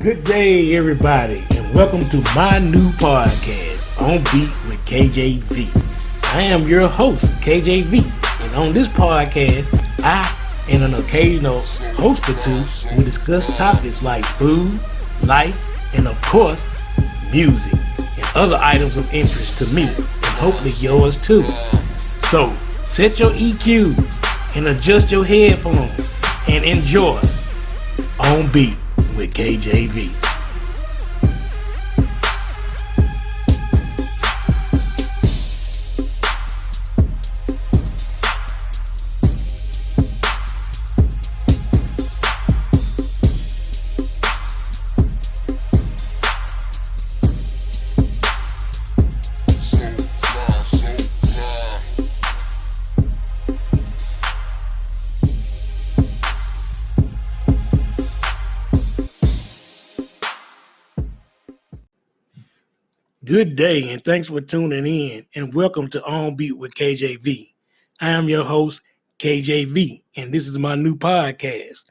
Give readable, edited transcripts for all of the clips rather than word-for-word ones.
Good day, everybody, and welcome to my new podcast, On Beat with KJV. I am your host, KJV, and on this podcast, I and an occasional host or two will discuss topics like food, life, and of course, music, and other items of interest to me, and hopefully yours too. So, set your EQs and adjust your headphones and enjoy On Beat with KJV. Good day, and thanks for tuning in, and welcome to On Beat with KJV. I am your host, KJV, and this is my new podcast.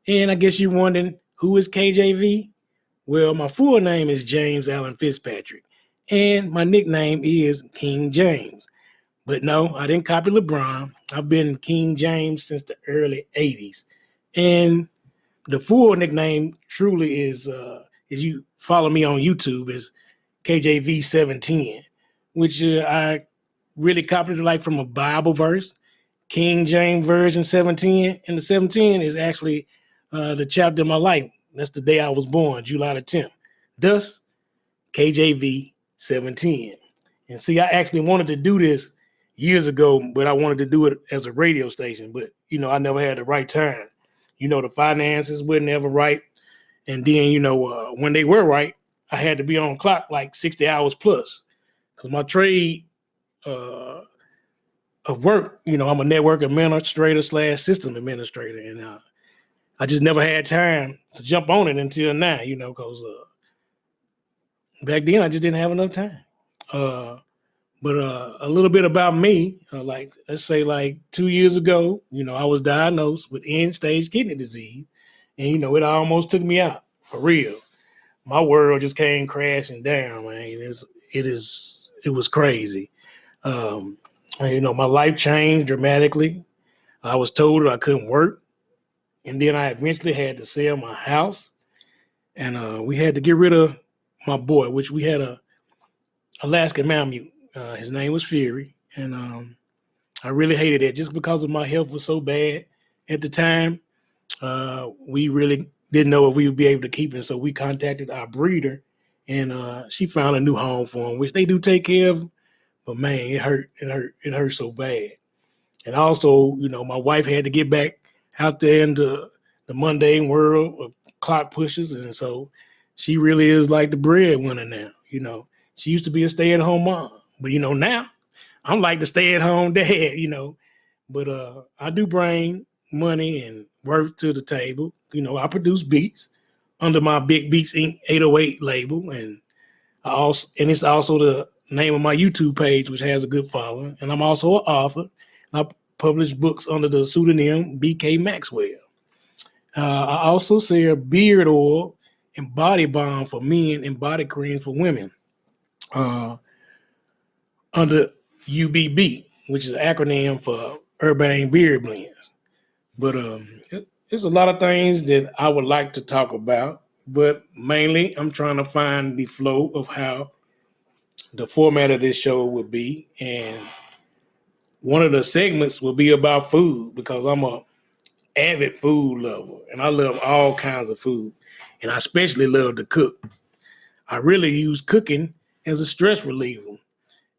And I guess you're wondering, who is KJV? Well, my full name is James Allen Fitzpatrick, and my nickname is King James. But no, I didn't copy LeBron. I've been King James since the early 80s. And the full nickname truly is, if you follow me on YouTube, is KJV 710, which I really copied it like from a Bible verse, King James Version 710. And the 710 is actually the chapter of my life. That's the day I was born, July the 10th. Thus, KJV 710. And see, I actually wanted to do this years ago, but I wanted to do it as a radio station. But, I never had the right time. The finances were never right. And then, when they were right, I had to be on clock like 60 hours plus because my trade of work, I'm a network administrator / system administrator. And I just never had time to jump on it until now, because back then I just didn't have enough time. But a little bit about me, let's say 2 years ago, I was diagnosed with end-stage kidney disease. And, it almost took me out for real. My world just came crashing down, man. It was crazy. My life changed dramatically. I was told that I couldn't work. And then I eventually had to sell my house. And we had to get rid of my boy, which we had a Alaskan Malamute. His name was Fury. And I really hated it just because of my health was so bad at the time. We really didn't know if we would be able to keep him. So we contacted our breeder and she found a new home for him, which they do take care of. But man, it hurt so bad. And also, my wife had to get back out there into the mundane world of clock pushers. And so she really is like the breadwinner now. She used to be a stay-at-home mom, but now I'm like the stay-at-home dad, but I do bring money and work to the table. I produce beats under my Big Beats Inc. 808 label, and it's also the name of my YouTube page, which has a good following. And I'm also an author. And I publish books under the pseudonym BK Maxwell. I also sell beard oil and body balm for men and body creams for women under UBB, which is an acronym for Urbane Beard Blends. But there's a lot of things that I would like to talk about, but mainly I'm trying to find the flow of how the format of this show will be. And one of the segments will be about food because I'm a avid food lover and I love all kinds of food. And I especially love to cook. I really use cooking as a stress reliever,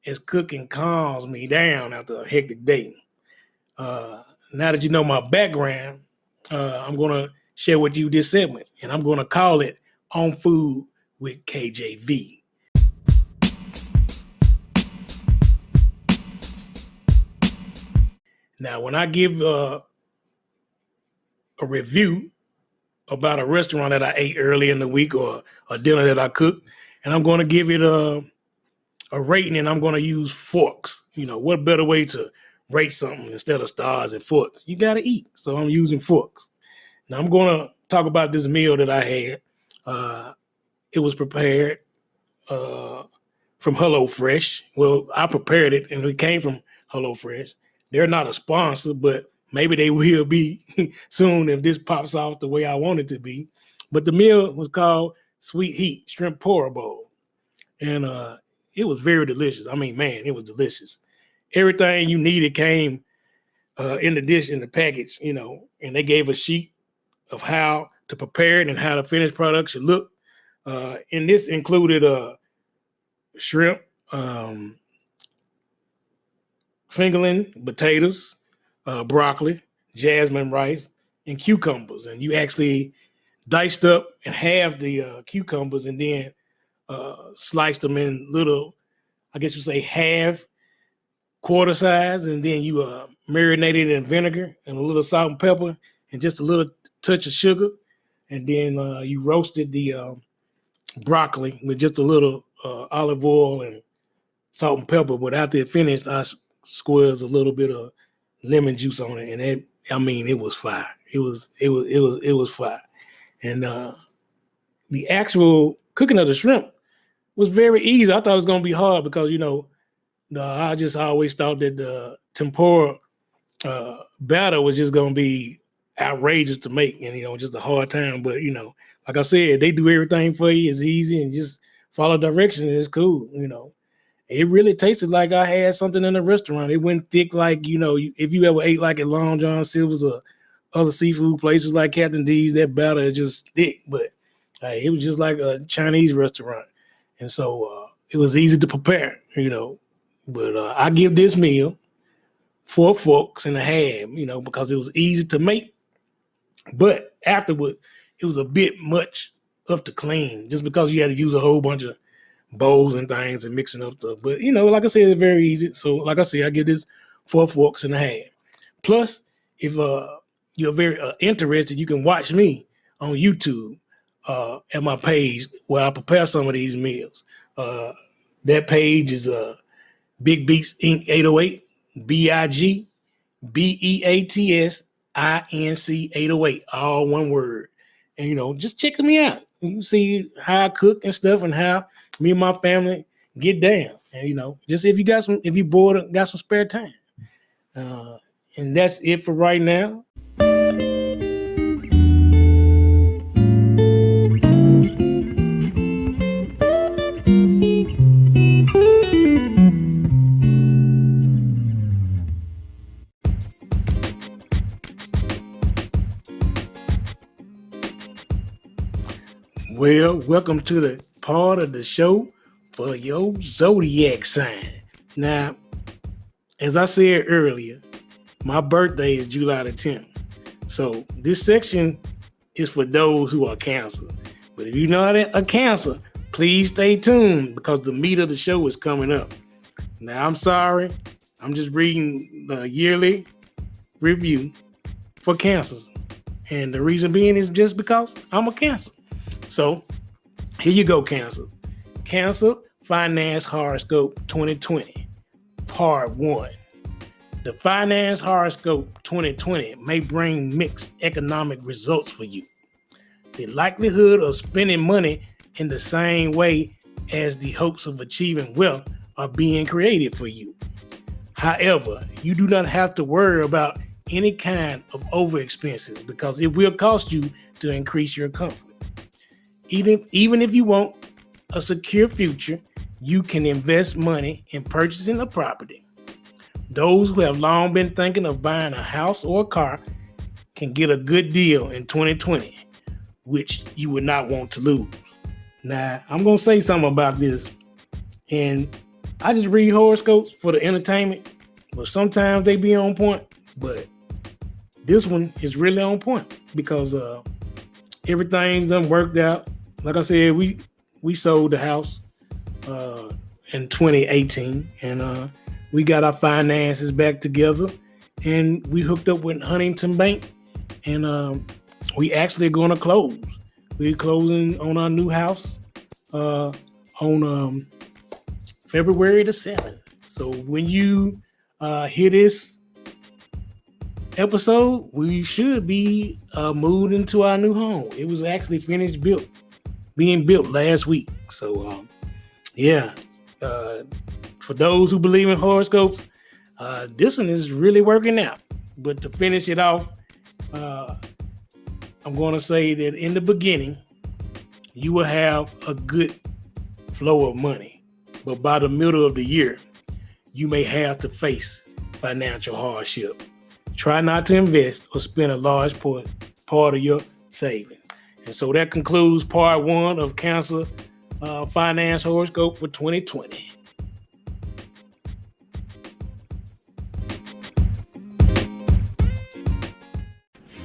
as cooking calms me down after a hectic day. Now that you know my background, I'm going to share with you this segment, and I'm going to call it On Food with KJV. Now, when I give a review about a restaurant that I ate early in the week or a dinner that I cooked, and I'm going to give it a rating, and I'm going to use forks. What better way to rate something instead of stars and forks? You got to eat, so I'm using forks. Now, I'm going to talk about this meal that I had It was prepared from HelloFresh. Well, I prepared it, and it came from HelloFresh. They're not a sponsor, but maybe they will be soon if this pops off the way I want it to be. But the meal was called Sweet Heat Shrimp Pork Bowl, and it was very delicious. I mean, man, it was delicious. Everything you needed came in the dish, in the package, and they gave a sheet of how to prepare it and how the finished product should look. And this included shrimp, fingerling, potatoes, broccoli, jasmine rice, and cucumbers. And you actually diced up and halved the cucumbers and then sliced them in little, I guess you say half, quarter size, and then you marinated it in vinegar and a little salt and pepper and just a little touch of sugar. And then you roasted the broccoli with just a little olive oil and salt and pepper. But after it finished, I squeezed a little bit of lemon juice on it, and it was fire. It was fire. And the actual cooking of the shrimp was very easy. I thought it was gonna be hard because I just always thought that the tempura batter was just gonna be outrageous to make and just a hard time. But like I said, they do everything for you. It's easy and just follow directions. It's cool. It really tasted like I had something in a restaurant. It went thick, like if you ever ate like at Long John Silver's or other seafood places like Captain D's, that batter is just thick. But it was just like a Chinese restaurant, and so it was easy to prepare. But I give this meal 4 forks and a half. Because it was easy to make. But afterward, it was a bit much up to clean, just because you had to use a whole bunch of bowls and things and mixing up stuff. But like I said, it's very easy. So like I said, I give this 4 forks and a half. Plus, if you're very interested, you can watch me on YouTube at my page where I prepare some of these meals. That page is Big Beats Inc. 808, BIGBEATS INC 808, all one word. And just check me out. You can see how I cook and stuff and how me and my family get down. And just if you bored and got some spare time. And that's it for right now. Well, welcome to the part of the show for your zodiac sign. Now, as I said earlier, my birthday is July the 10th. So this section is for those who are Cancer. But if you're not a Cancer, please stay tuned because the meat of the show is coming up. Now, I'm sorry. I'm just reading the yearly review for Cancers. And the reason being is just because I'm a Cancer. So here you go, Cancer. Cancer Finance Horoscope 2020, Part 1. The Finance Horoscope 2020 may bring mixed economic results for you. The likelihood of spending money in the same way as the hopes of achieving wealth are being created for you. However, you do not have to worry about any kind of over expenses because it will cost you to increase your comfort. Even if you want a secure future, you can invest money in purchasing a property. Those who have long been thinking of buying a house or a car can get a good deal in 2020, which you would not want to lose. Now, I'm going to say something about this, and I just read horoscopes for the entertainment, but sometimes they be on point, but this one is really on point because everything's done worked out. Like I said, we sold the house in 2018, and we got our finances back together, and we hooked up with Huntington Bank, and we actually going to close. We're closing on our new house on February the 7th. So when you hear this episode, we should be moved into our new home. It was actually finished built. being built last week. So, for those who believe in horoscopes, this one is really working out. But to finish it off, I'm going to say that in the beginning, you will have a good flow of money. But by the middle of the year, you may have to face financial hardship. Try not to invest or spend a large part of your savings. And so that concludes part 1 of Cancer Finance Horoscope for 2020.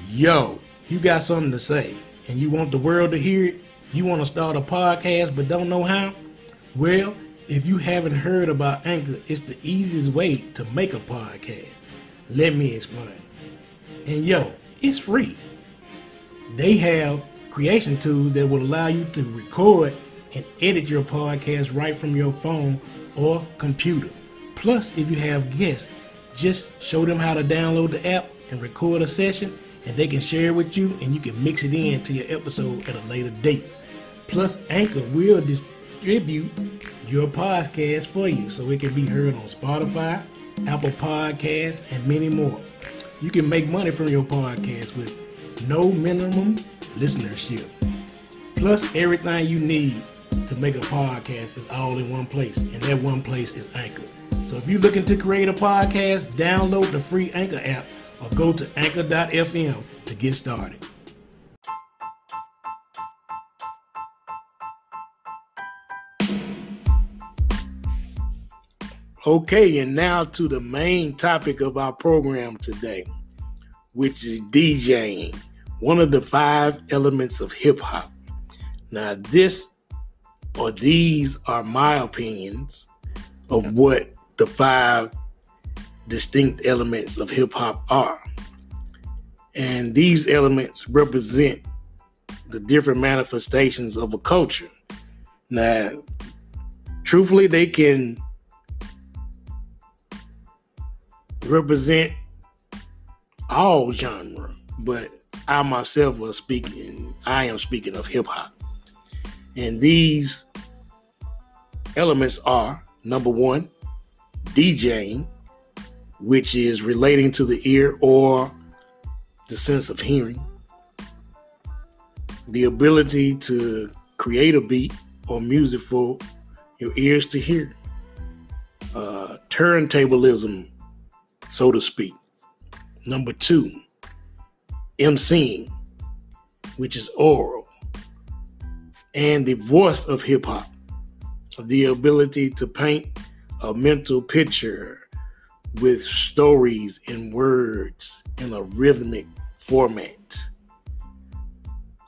Yo, you got something to say and you want the world to hear it? You want to start a podcast but don't know how? Well, if you haven't heard about Anchor, it's the easiest way to make a podcast. Let me explain. And yo, it's free. They have creation tools that will allow you to record and edit your podcast right from your phone or computer. Plus, if you have guests, just show them how to download the app and record a session, and they can share it with you, and you can mix it into your episode at a later date. Plus, Anchor will distribute your podcast for you so it can be heard on Spotify, Apple Podcasts, and many more. You can make money from your podcast with no minimum listenership. Plus, everything you need to make a podcast is all in one place, and that one place is Anchor. So if you're looking to create a podcast, download the free Anchor app or go to anchor.fm to get started. Okay, and now to the main topic of our program today, which is DJing, one of the 5 elements of hip hop. Now, these are my opinions of what the 5 distinct elements of hip hop are. And these elements represent the different manifestations of a culture. Now, truthfully, they can represent all genre, but I myself I am speaking of hip hop. And these elements are, number 1, DJing, which is relating to the ear or the sense of hearing. The ability to create a beat or music for your ears to hear. Turntablism, so to speak. Number 2, MCing, which is oral. And the voice of hip hop, the ability to paint a mental picture with stories and words in a rhythmic format.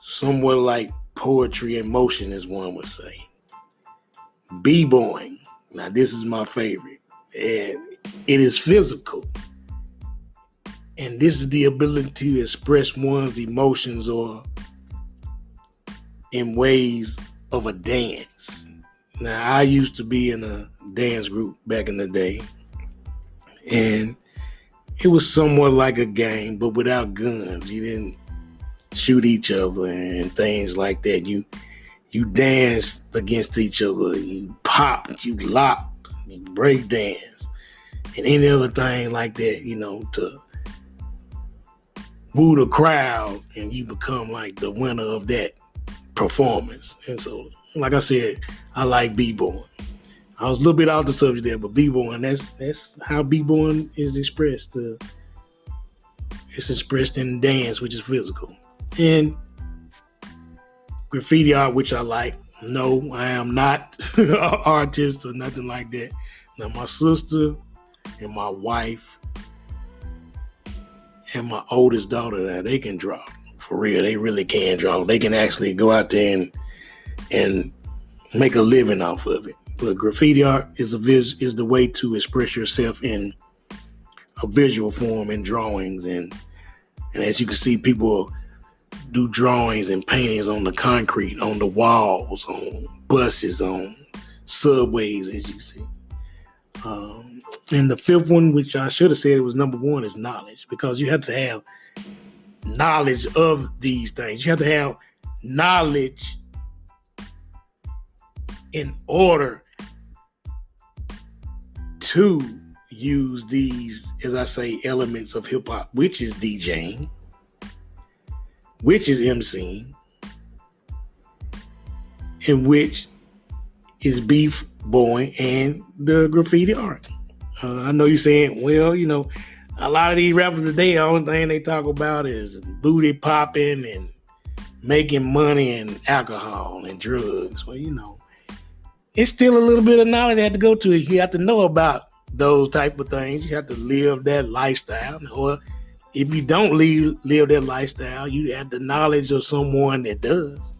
Somewhat like poetry in motion, as one would say. B-boying. Now, this is my favorite. And it is physical. And this is the ability to express one's emotions or in ways of a dance. Now, I used to be in a dance group back in the day, and it was somewhat like a game, but without guns. You didn't shoot each other and things like that. You danced against each other. You popped, you locked, you break dance, and any other thing like that, to woo the crowd, and you become like the winner of that performance. And so, like I said, I like b-boying. I was a little bit off the subject there, but b-boying, that's how b-boying is expressed. It's expressed in dance, which is physical. And graffiti art, which I like. No, I am not an artist or nothing like that. Now, my sister and my wife and my oldest daughter, now, they can draw. For real, they really can draw. They can actually go out there and make a living off of it. But graffiti art is the way to express yourself in a visual form in drawings. And as you can see, people do drawings and paintings on the concrete, on the walls, on buses, on subways, as you see. And the 5th one, which I should have said it was number 1, is knowledge, because you have to have knowledge of these things. You have to have knowledge in order to use these, as I say, elements of hip hop, which is DJing, which is MCing, and which is beef boy and the graffiti art. I know you're saying, well, a lot of these rappers today, the only thing they talk about is booty popping and making money and alcohol and drugs. Well, it's still a little bit of knowledge you have to go to. You have to know about those type of things. You have to live that lifestyle. Or if you don't live that lifestyle, you have the knowledge of someone that does.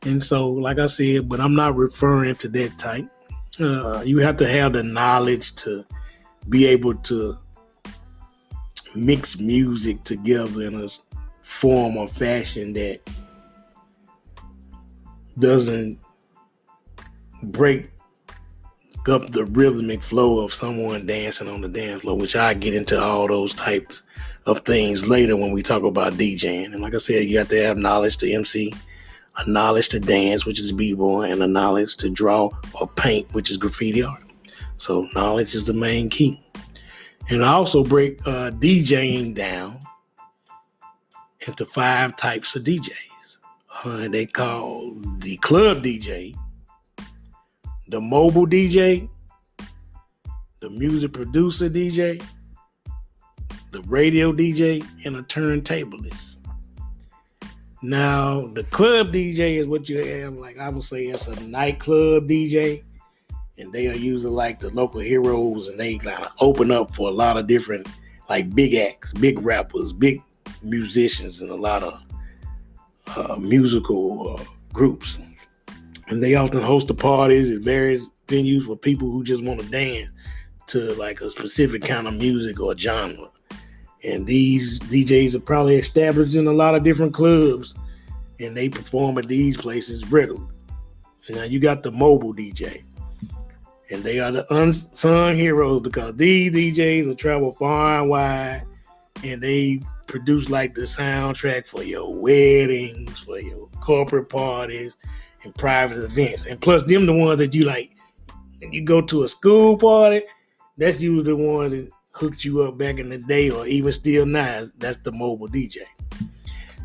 And so, like I said, but I'm not referring to that type. You have to have the knowledge to be able to mix music together in a form or fashion that doesn't break up the rhythmic flow of someone dancing on the dance floor, which I get into all those types of things later when we talk about DJing. And like I said, you have to have knowledge to MC, a knowledge to dance, which is b-boy, and a knowledge to draw or paint, which is graffiti art. So knowledge is the main key. And I also break DJing down into 5 types of DJs. They call the club DJ, the mobile DJ, the music producer DJ, the radio DJ, and a turntablist. Now, the club DJ is what you have, like I would say it's a nightclub DJ, and they are usually like the local heroes, and they kind of open up for a lot of different, like big acts, big rappers, big musicians, and a lot of musical groups. And they often host the parties at various venues for people who just want to dance to like a specific kind of music or genre. And these DJs are probably established in a lot of different clubs, and they perform at these places regularly. Now you got the mobile DJ, and they are the unsung heroes because these DJs will travel far and wide, and they produce like the soundtrack for your weddings, for your corporate parties, and private events. And plus them the ones that you like, you go to a school party, that's usually the one that hooked you up back in the day, or even still now, that's the mobile DJ.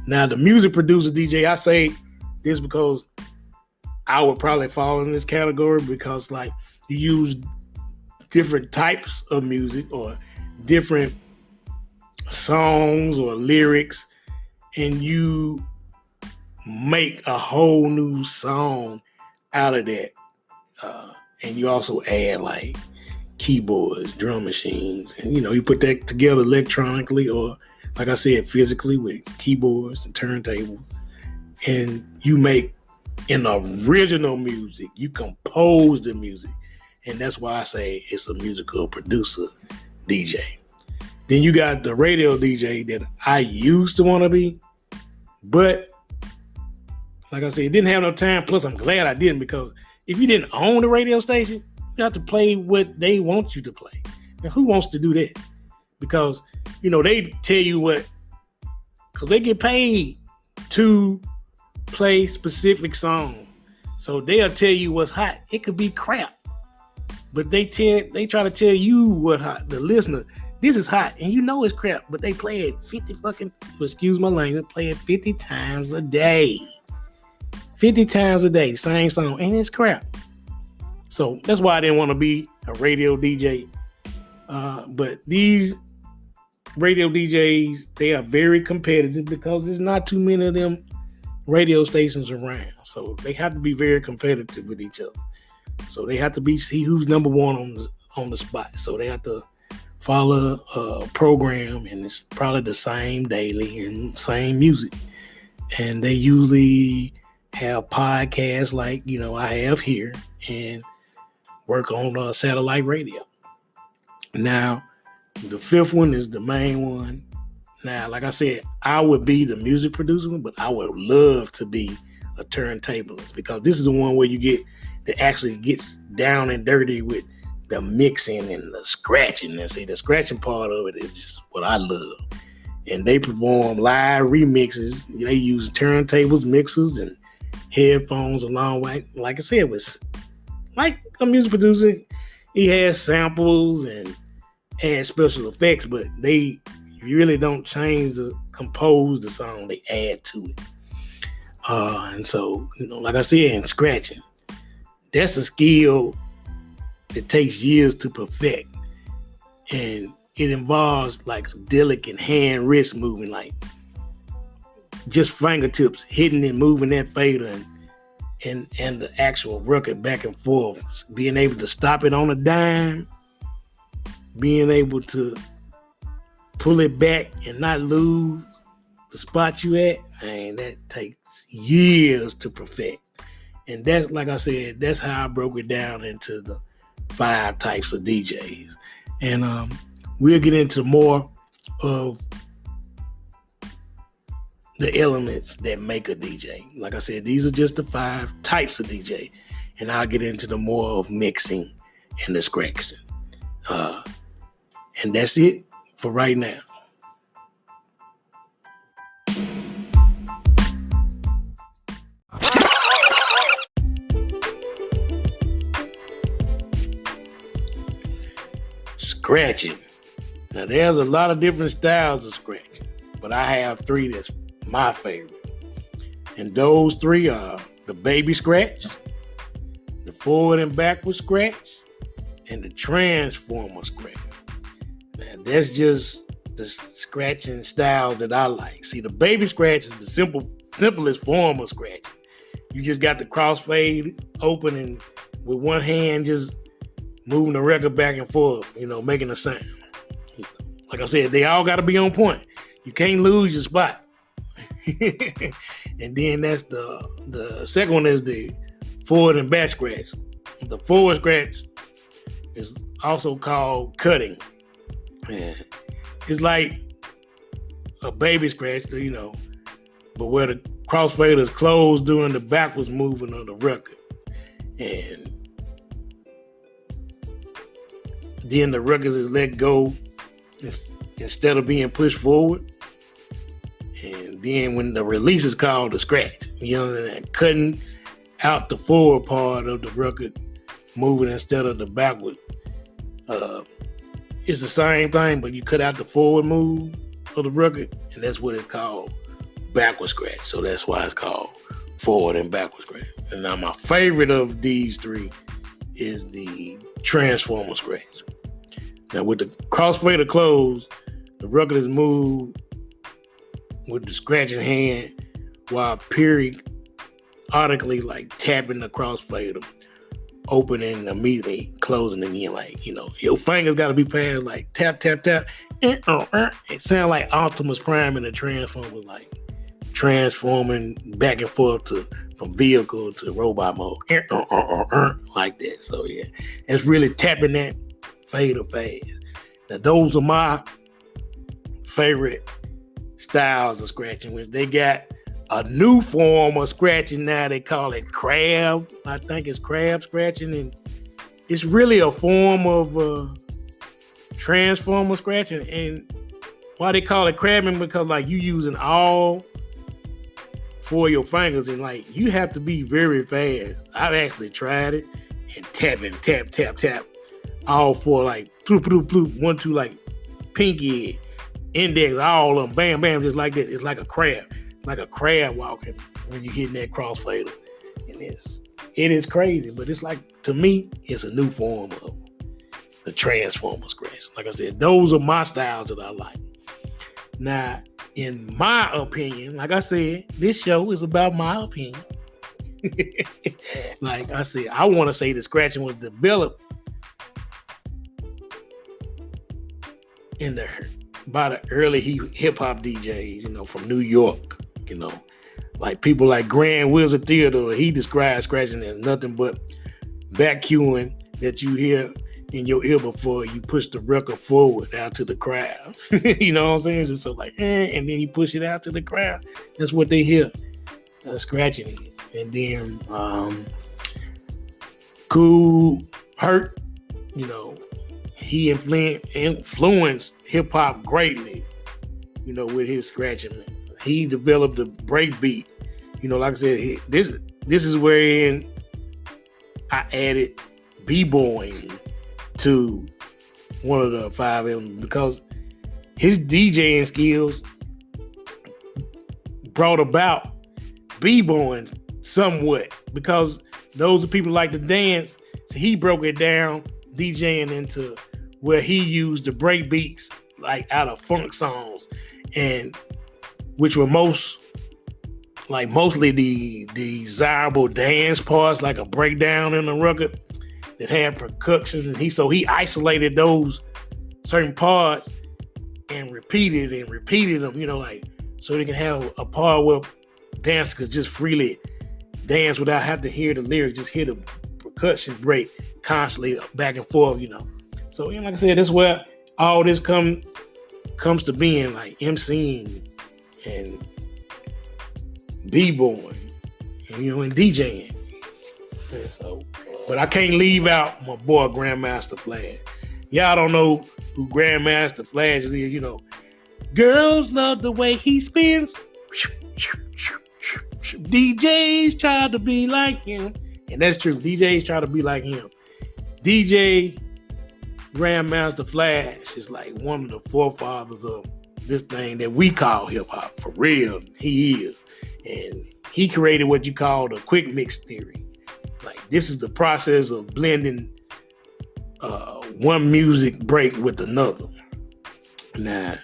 Now the music producer DJ, I say this because I would probably fall in this category because like you use different types of music or different songs or lyrics, and you make a whole new song out of that. And you also add like keyboards, drum machines, and you put that together electronically or like I said, physically with keyboards and turntables, and you make an original music. You compose the music, and that's why I say it's a musical producer DJ. Then you got the radio DJ that I used to want to be, but like I said, didn't have no time. Plus, I'm glad I didn't, because if you didn't own the radio station, you have to play what they want you to play. Now, who wants to do that? Because, they tell you what, because they get paid to play specific songs. So they'll tell you what's hot. It could be crap, but they try to tell you what hot, the listener. This is hot, and it's crap, but they play it 50 times a day. 50 times a day, same song, and it's crap. So that's why I didn't want to be a radio DJ. But these radio DJs, they are very competitive because there's not too many of them radio stations around. So they have to be very competitive with each other. So they have to see who's number one on the spot. So they have to follow a program, and it's probably the same daily and same music. And they usually have podcasts like, I have here, and work on satellite radio. Now, the 5th one is the main one. Now, like I said, I would be the music producer, but I would love to be a turntablist, because this is the one where you get that actually gets down and dirty with the mixing and the scratching. And see, the scratching part of it is just what I love. And they perform live remixes. They use turntables, mixers, and headphones along with, like I said, with like a music producer, he has samples and adds special effects, but they really don't compose the song, they add to it. And so, like I said, in scratching, that's a skill that takes years to perfect. And it involves like a delicate hand wrist movement, like just fingertips hitting and moving that fader and the actual record back and forth, being able to stop it on a dime, being able to pull it back and not lose the spot you at, man, that takes years to perfect. And that's, like I said, that's how I broke it down into the 5 types of DJs. And we'll get into more of the elements that make a DJ. Like I said, these are just the 5 types of DJ. And I'll get into the more of mixing and the scratching. And that's it for right now. Scratching. Now, there's a lot of different styles of scratching, but I have 3 that's my favorite. And those 3 are the baby scratch, the forward and backward scratch, and the transformer scratch. Now, that's just the scratching styles that I like. See, the baby scratch is the simplest form of scratching. You just got the crossfade open and with one hand just moving the record back and forth, making a sound. Like I said, they all got to be on point. You can't lose your spot. And then that's the second one is the forward and back scratch. The forward scratch is also called cutting. And it's like a baby scratch, but where the crossfader is closed during the backwards movement of the record. And then the record is let go instead of being pushed forward. And then when the release is called the scratch, cutting out the forward part of the record, moving instead of the backward. It's the same thing, but you cut out the forward move of the record, and that's what it's called, backward scratch. So that's why it's called forward and backward scratch. And now my favorite of these 3 is the transformer scratch. Now with the crossfader closed, the record is moved with the scratching hand while periodically like tapping the crossfader, opening immediately, closing again. Like, your fingers got to be past like tap, tap, tap. It sounds like Optimus Prime in the Transformers, like transforming back and forth from vehicle to robot mode, like that. So yeah, it's really tapping that fader fast. Now those are my favorite styles of scratching, which they got a new form of scratching now. They call it crab. I think it's crab scratching, and it's really a form of transformer scratching. And why they call it crabbing, because like you using all 4 of your fingers, and like you have to be very fast. I've actually tried it and tapping, tap, tap, tap, all 4 like bloop, bloop, bloop, 1, 2, like pinky, index, all of them, bam, bam, just like that. It's like a crab. Like a crab walking when you're hitting that crossfader. And it is crazy, but it's like, to me, it's a new form of the transformer scratch. Like I said, those are my styles that I like. Now, in my opinion, like I said, this show is about my opinion. Like I said, I want to say the scratching was developed by the early hip hop DJs, from New York. Like people like Grand Wizard Theodore, he describes scratching as nothing but back cueing that you hear in your ear before you push the record forward out to the crowd. You know what I'm saying? Just so like, and then you push it out to the crowd. That's what they hear, scratching it. And then Cool Herc, he influenced hip hop greatly, with his scratching. He developed the break beat. Like I said, this is where I added b-boying to one of the 5 albums because his DJing skills brought about b-boying somewhat, because those are people like to dance. So he broke it down, DJing into where he used the break beats like out of funk songs, and which were mostly the desirable dance parts, like a breakdown in the record that had percussion. And he isolated those certain parts and repeated them, like, so they can have a part where dancers could just freely dance without having to hear the lyrics, just hear the percussion break constantly back and forth, So, like I said, that's where all this comes to being, like MCing and b-boying and DJing. And so, but I can't leave out my boy Grandmaster Flash. Y'all don't know who Grandmaster Flash is, Girls love the way he spins. DJs try to be like him. And that's true. DJs try to be like him. DJ Grandmaster Flash is like one of the forefathers of this thing that we call hip hop. For real, he is. And he created what you call the quick mix theory. Like, this is the process of blending one music break with another. Now,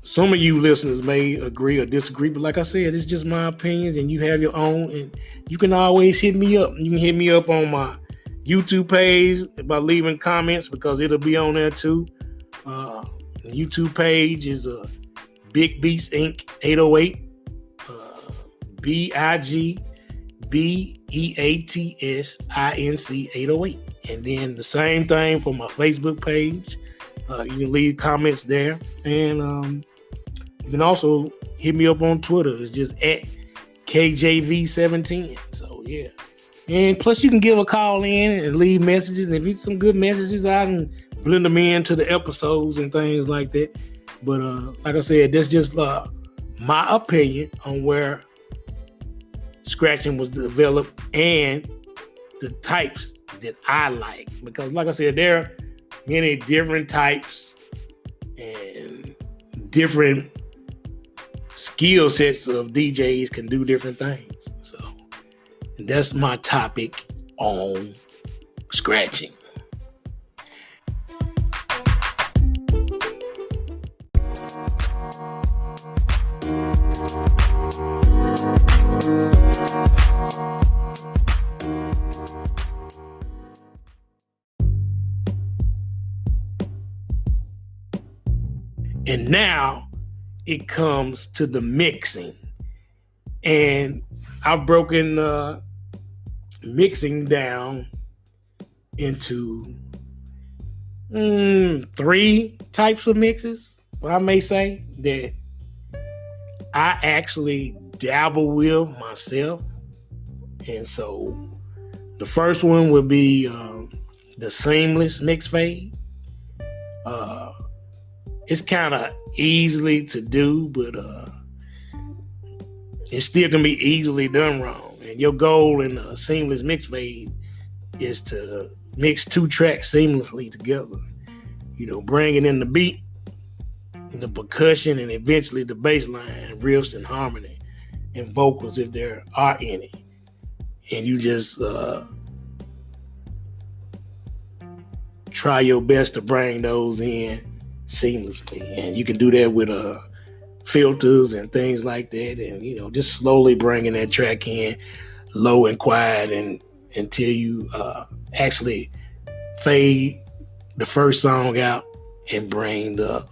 some of you listeners may agree or disagree, but like I said, it's just my opinions, and you have your own, and you can always hit me up. You can hit me up on my YouTube page by leaving comments, because it'll be on there too. The YouTube page is Big Beats Inc. 808, BIGBEATSINC 808. And then the same thing for my Facebook page. You can leave comments there. And you can also hit me up on Twitter. It's just at KJV710. So, yeah. And plus, you can give a call in and leave messages. And if it's some good messages, I can blend them into the episodes and things like that. But like I said, that's just my opinion on where scratching was developed and the types that I like. Because like I said, there are many different types and different skill sets of DJs can do different things. So that's my topic on scratching. And now it comes to the mixing. And I've broken mixing down into 3 types of mixes, I may say, that I actually dabble with myself. And so the first one would be the seamless mix fade. It's kind of easily to do, but it still can be easily done wrong. And your goal in a seamless mix fade is to mix 2 tracks seamlessly together. Bringing in the beat, the percussion, and eventually the bass line, riffs, and harmony, and vocals if there are any. And you just try your best to bring those in seamlessly. And you can do that with filters and things like that, and just slowly bringing that track in low and quiet, and until you actually fade the first song out and bring the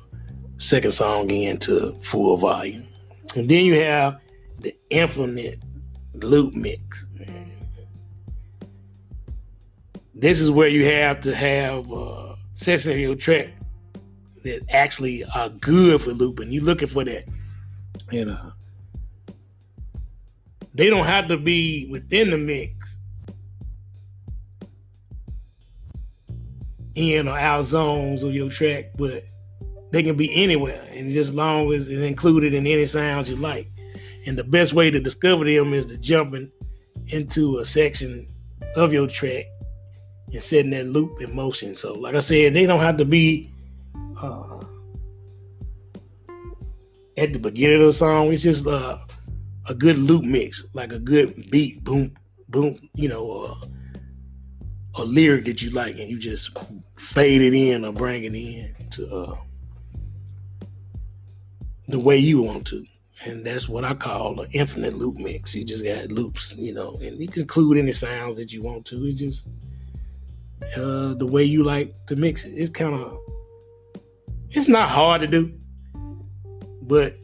second song into full volume. And then you have the infinite loop mix. This is where you have to have sections of your track that actually are good for looping. You're looking for that. They don't have to be within the mix, in or out zones of your track, but they can be anywhere, and just as long as it's included in any sounds you like. And the best way to discover them is to jumping into a section of your track and setting that loop in motion. So like I said, they don't have to be at the beginning of the song. It's just a good loop mix, like a good beat, boom, boom, a lyric that you like, and you just fade it in or bring it in to the way you want to. And that's what I call an infinite loop mix. You just got loops, and you can include any sounds that you want to. It's just the way you like to mix it. It's not hard to do, but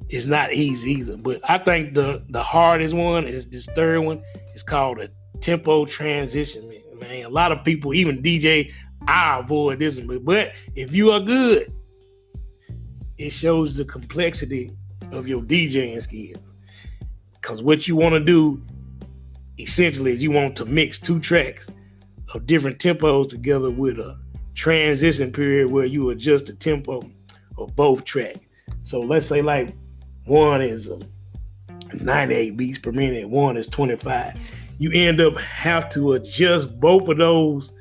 it's not easy either. But I think the hardest one is this third one. It's called a tempo transition. Man, a lot of people, even DJ, I avoid this one. But if you are good, it shows the complexity of your DJing skill. Because what you want to do, essentially, is you want to mix two tracks of different tempos together with a transition period where you adjust the tempo of both tracks. So let's say like one is 98 beats per minute, one is 25. You end up have to adjust both of those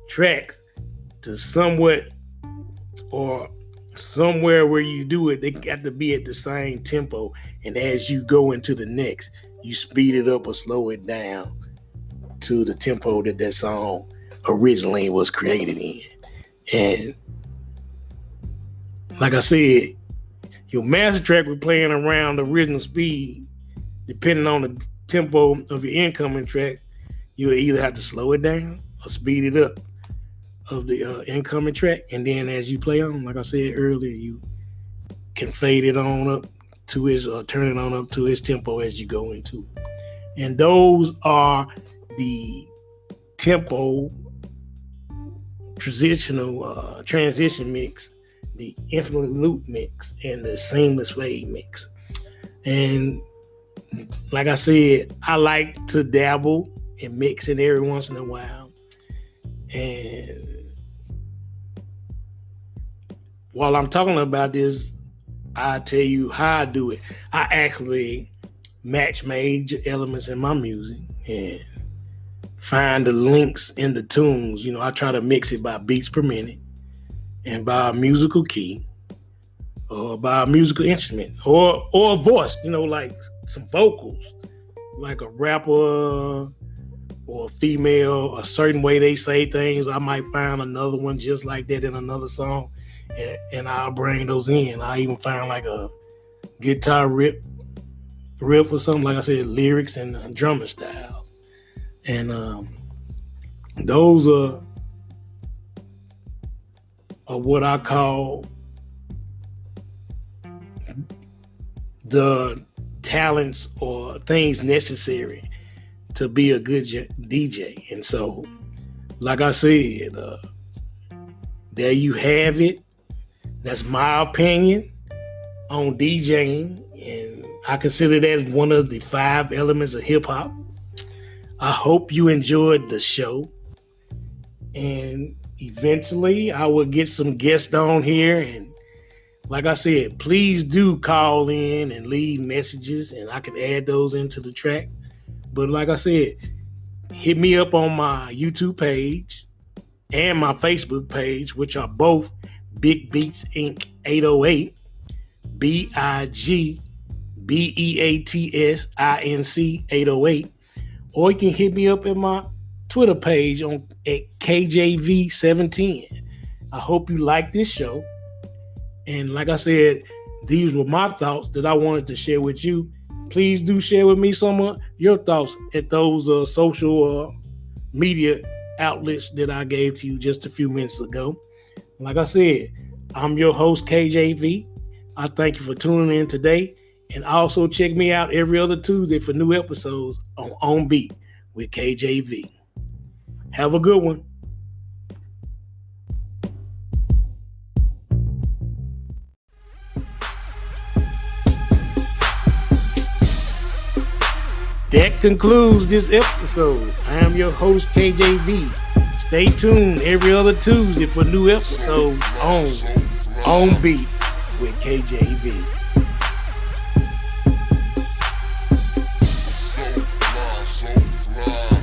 tracks to somewhere where you do it, they got to be at the same tempo. And as you go into the next, you speed it up or slow it down to the tempo that song originally was created in. And like I said, your master track will playing around the original speed. Depending on the tempo of your incoming track, you'll either have to slow it down or speed it up of the incoming track. And then as you play on, like I said earlier, you can fade it on up to his, turn it on up to his tempo as you go into it. And those are the tempo transition mix, the infinite loop mix, and the seamless fade mix. And like I said, I like to dabble and mix it every once in a while. And while I'm talking about this, I'll tell you how I do it. I actually match major elements in my music and find the links in the tunes. I try to mix it by beats per minute and by a musical key or by a musical instrument or a voice, like some vocals, like a rapper or a female, a certain way they say things. I might find another one just like that in another song, and I'll bring those in. I even find like a guitar riff or something, like I said, lyrics and drumming styles. And those are what I call the talents or things necessary to be a good DJ. And so, like I said, there you have it. That's my opinion on DJing, and I consider that one of the 5 elements of hip hop. I hope you enjoyed the show, and eventually I will get some guests on here. And like I said, please do call in and leave messages, and I can add those into the track. But like I said, hit me up on my YouTube page and my Facebook page, which are both Big Beats Inc. 808, BIGBEATS INC 808. Or you can hit me up at my Twitter page at KJV710. I hope you like this show. And like I said, these were my thoughts that I wanted to share with you. Please do share with me some of your thoughts at those social media outlets that I gave to you just a few minutes ago. Like I said, I'm your host, KJV. I thank you for tuning in today. And also check me out every other Tuesday for new episodes on Beat with KJV. Have a good one. That concludes this episode. I am your host, KJV. Stay tuned every other Tuesday for new episodes on Beat with KJV. fly, so fly.